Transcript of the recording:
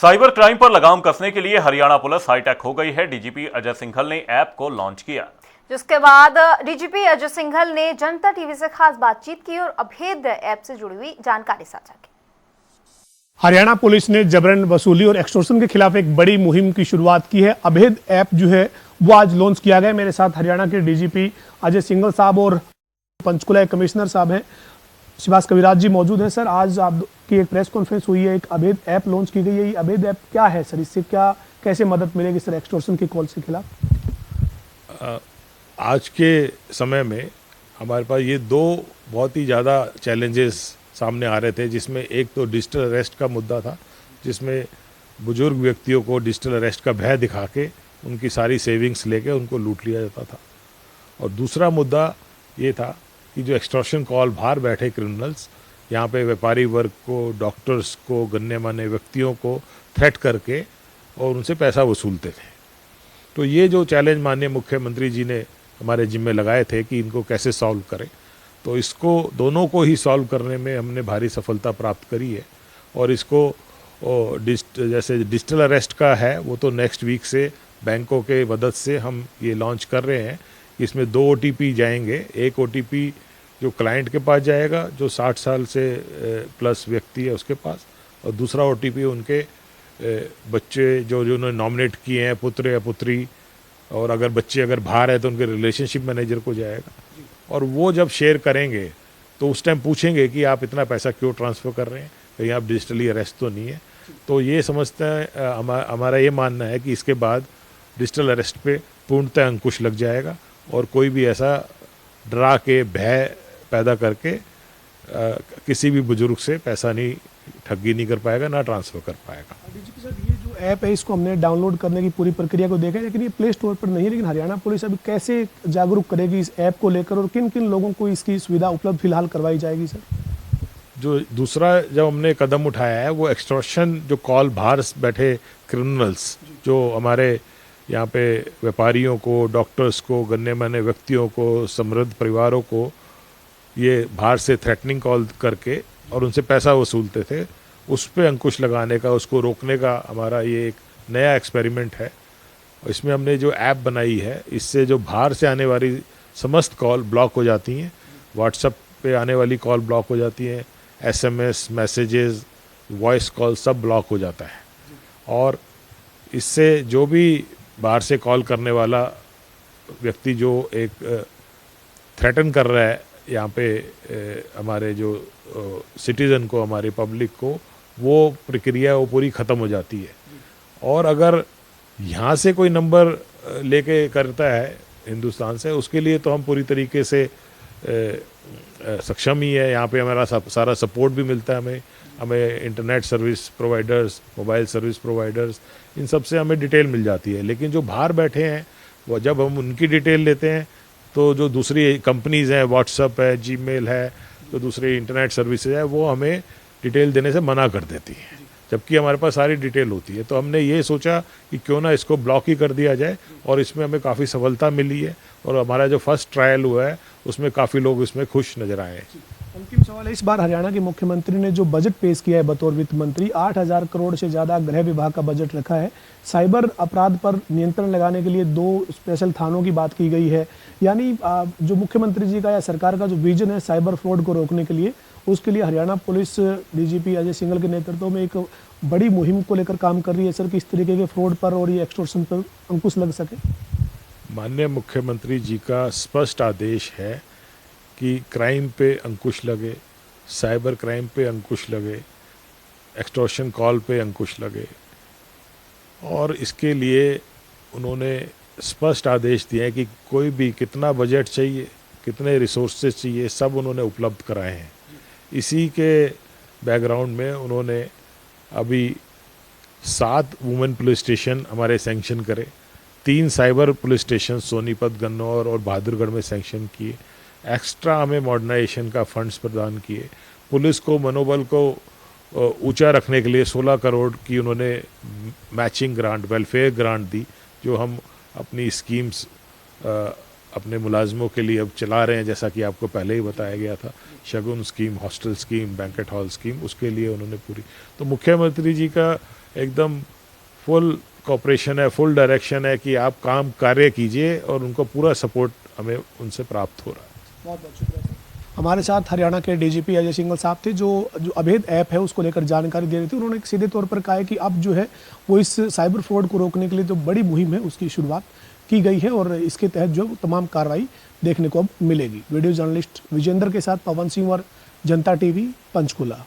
Cyber crime पर लगाम कसने के लिए हरियाणा पुलिस हाईटेक हो गई है। डीजीपी अजय सिंघल ने ऐप को लॉन्च किया, जिसके बाद डीजीपी अजय सिंघल ने जनता टीवी से खास बातचीत की और अभेद ऐप से जुड़ी हुई जानकारी साझा की। हरियाणा पुलिस ने जबरन वसूली और एक्सटॉर्शन के खिलाफ एक बड़ी मुहिम की शुरुआत की है। अभेद ऐप जो है वो आज लॉन्च किया गया। मेरे साथ हरियाणा के डीजीपी अजय सिंघल साहब और पंचकुला कमिश्नर साहब हैं शिवास कविराज जी मौजूद हैं। सर, आज आपकी एक प्रेस कॉन्फ्रेंस हुई है, एक अभेद ऐप लॉन्च की गई है। ये अभेद ऐप क्या है सर? इससे कैसे मदद मिलेगी सर एक्सटॉर्शन की कॉल के खिलाफ? आज के समय में हमारे पास ये दो बहुत ही ज़्यादा चैलेंजेस सामने आ रहे थे, जिसमें एक तो डिजिटल अरेस्ट का मुद्दा था, जिसमें बुजुर्ग व्यक्तियों को डिजिटल अरेस्ट का भय दिखा के उनकी सारी सेविंग्स लेके उनको लूट लिया जाता था। और दूसरा मुद्दा ये था कि जो एक्सटॉर्शन कॉल बाहर बैठे क्रिमिनल्स यहाँ पे व्यापारी वर्ग को, डॉक्टर्स को, गण्यमान्य व्यक्तियों को थ्रेट करके और उनसे पैसा वसूलते थे। तो ये जो चैलेंज माननीय मुख्यमंत्री जी ने हमारे जिम्मे लगाए थे कि इनको कैसे सॉल्व करें, तो इसको दोनों को ही सॉल्व करने में हमने भारी सफलता प्राप्त करी है। और इसको जैसे डिजिटल अरेस्ट का है वो तो नेक्स्ट वीक से बैंकों के मदद से हम ये लॉन्च कर रहे हैं। इसमें 2 OTP जाएंगे। एक OTP जो क्लाइंट के पास जाएगा जो 60 साल से प्लस व्यक्ति है उसके पास, और दूसरा OTP उनके बच्चे जो उन्होंने नॉमिनेट किए हैं, पुत्र या पुत्री, और अगर बच्चे अगर बाहर है तो उनके रिलेशनशिप मैनेजर को जाएगा। और वो जब शेयर करेंगे तो उस टाइम पूछेंगे कि आप इतना पैसा क्यों ट्रांसफ़र कर रहे हैं, कहीं आप डिजिटली अरेस्ट तो नहीं है। तो ये समझते हैं, हमारा ये मानना है कि इसके बाद डिजिटल अरेस्ट पे पूर्णतः अंकुश लग जाएगा और कोई भी ऐसा डरा के भय पैदा करके किसी भी बुजुर्ग से पैसा नहीं, ठगी नहीं कर पाएगा, ना ट्रांसफ़र कर पाएगा। डीजीपी साहब, ये जो ऐप है इसको हमने डाउनलोड करने की पूरी प्रक्रिया को देखा है, लेकिन ये प्ले स्टोर पर नहीं है। लेकिन हरियाणा पुलिस अभी कैसे जागरूक करेगी इस ऐप को लेकर और किन किन लोगों को इसकी सुविधा उपलब्ध फिलहाल करवाई जाएगी सर? जो दूसरा जब हमने कदम उठाया है वो एक्सटॉर्शन जो कॉल बाहर बैठे क्रिमिनल्स जो हमारे यहाँ पे व्यापारियों को, डॉक्टर्स को, गण्यमान्य व्यक्तियों को, समृद्ध परिवारों को ये बाहर से थ्रेटनिंग कॉल करके और उनसे पैसा वसूलते थे, उस पर अंकुश लगाने का, उसको रोकने का हमारा ये एक नया एक्सपेरिमेंट है। और इसमें हमने जो ऐप बनाई है, इससे जो बाहर से आने वाली समस्त कॉल ब्लॉक हो जाती हैं, व्हाट्सएप पे आने वाली कॉल ब्लॉक हो जाती हैं, SMS, मैसेजेस, वॉइस कॉल सब ब्लॉक हो जाता है। और इससे जो भी बाहर से कॉल करने वाला व्यक्ति जो एक थ्रेटन कर रहा है यहाँ पे हमारे जो सिटीज़न को, हमारे पब्लिक को, वो प्रक्रिया वो पूरी ख़त्म हो जाती है। और अगर यहाँ से कोई नंबर लेके करता है हिंदुस्तान से, उसके लिए तो हम पूरी तरीके से सक्षम ही है। यहाँ पे हमारा सारा सपोर्ट भी मिलता है हमें internet service providers, mobile service providers, इन सब से हमें डिटेल मिल जाती है। लेकिन जो बाहर बैठे हैं वो जब हम उनकी डिटेल लेते हैं तो जो दूसरी कंपनीज़ हैं, व्हाट्सएप है, जीमेल है, जो दूसरी इंटरनेट सर्विसेज है, वो हमें डिटेल देने से मना कर देती है, जबकि हमारे पास सारी डिटेल होती है। तो हमने ये सोचा कि क्यों ना इसको ब्लॉक ही कर दिया जाए, और इसमें हमें काफ़ी सफलता मिली है। और हमारा जो फर्स्ट ट्रायल हुआ है उसमें काफ़ी लोग इसमें खुश नज़र आए हैं। अंतिम सवाल है, इस बार हरियाणा के मुख्यमंत्री ने जो बजट पेश किया है बतौर वित्त मंत्री, 8000 करोड़ से ज़्यादा गृह विभाग का बजट रखा है। साइबर अपराध पर नियंत्रण लगाने के लिए 2 स्पेशल थानों की बात की गई है। यानी जो मुख्यमंत्री जी का या सरकार का जो विजन है साइबर फ्रॉड को रोकने के लिए, उसके लिए हरियाणा पुलिस डीजीपी अजय सिंघल के नेतृत्व में एक बड़ी मुहिम को लेकर काम कर रही है सर, कि इस तरीके के फ्रॉड पर और ये एक्सटॉर्शन पर अंकुश लग सके। माननीय मुख्यमंत्री जी का स्पष्ट आदेश है कि क्राइम पे अंकुश लगे, साइबर क्राइम पे अंकुश लगे, एक्सटॉर्शन कॉल पे अंकुश लगे। और इसके लिए उन्होंने स्पष्ट आदेश दिए हैं कि कोई भी कितना बजट चाहिए, कितने रिसोर्सेज चाहिए, सब उन्होंने उपलब्ध कराए हैं। इसी के बैकग्राउंड में उन्होंने अभी 7 वुमेन पुलिस स्टेशन हमारे सैंक्शन करे, 3 cyber police station Sonipat, Gannaur और बहादुरगढ़ में सैंक्शन किए। एक्स्ट्रा हमें मॉडर्नाइजेशन का फंड्स प्रदान किए। पुलिस को मनोबल को ऊंचा रखने के लिए 16 करोड़ की उन्होंने मैचिंग ग्रांट, वेलफेयर ग्रांट दी, जो हम अपनी स्कीम्स अपने मुलाजमों के लिए अब चला रहे हैं। जैसा कि आपको पहले ही बताया गया था, Shagun scheme, hostel scheme, banquet hall scheme, उसके लिए उन्होंने पूरी। तो मुख्यमंत्री जी का एकदम फुल कोऑपरेशन है, फुल डायरेक्शन है कि आप कार्य कीजिए और उनको पूरा सपोर्ट हमें उनसे प्राप्त हो रहा है। बहुत बहुत शुक्रिया सर। हमारे साथ हरियाणा के डीजीपी अजय सिंघल साहब थे, जो अभेद ऐप है उसको लेकर जानकारी दे रहे थे। उन्होंने सीधे तौर पर कहा है कि अब जो है वो इस साइबर फ्रॉड को रोकने के लिए जो बड़ी मुहिम है उसकी शुरुआत की गई है और इसके तहत जो तमाम कार्रवाई देखने को अब मिलेगी। वीडियो जर्नलिस्ट विजेंद्र के साथ पवन सिंह और जनता टीवी, पंचकुला।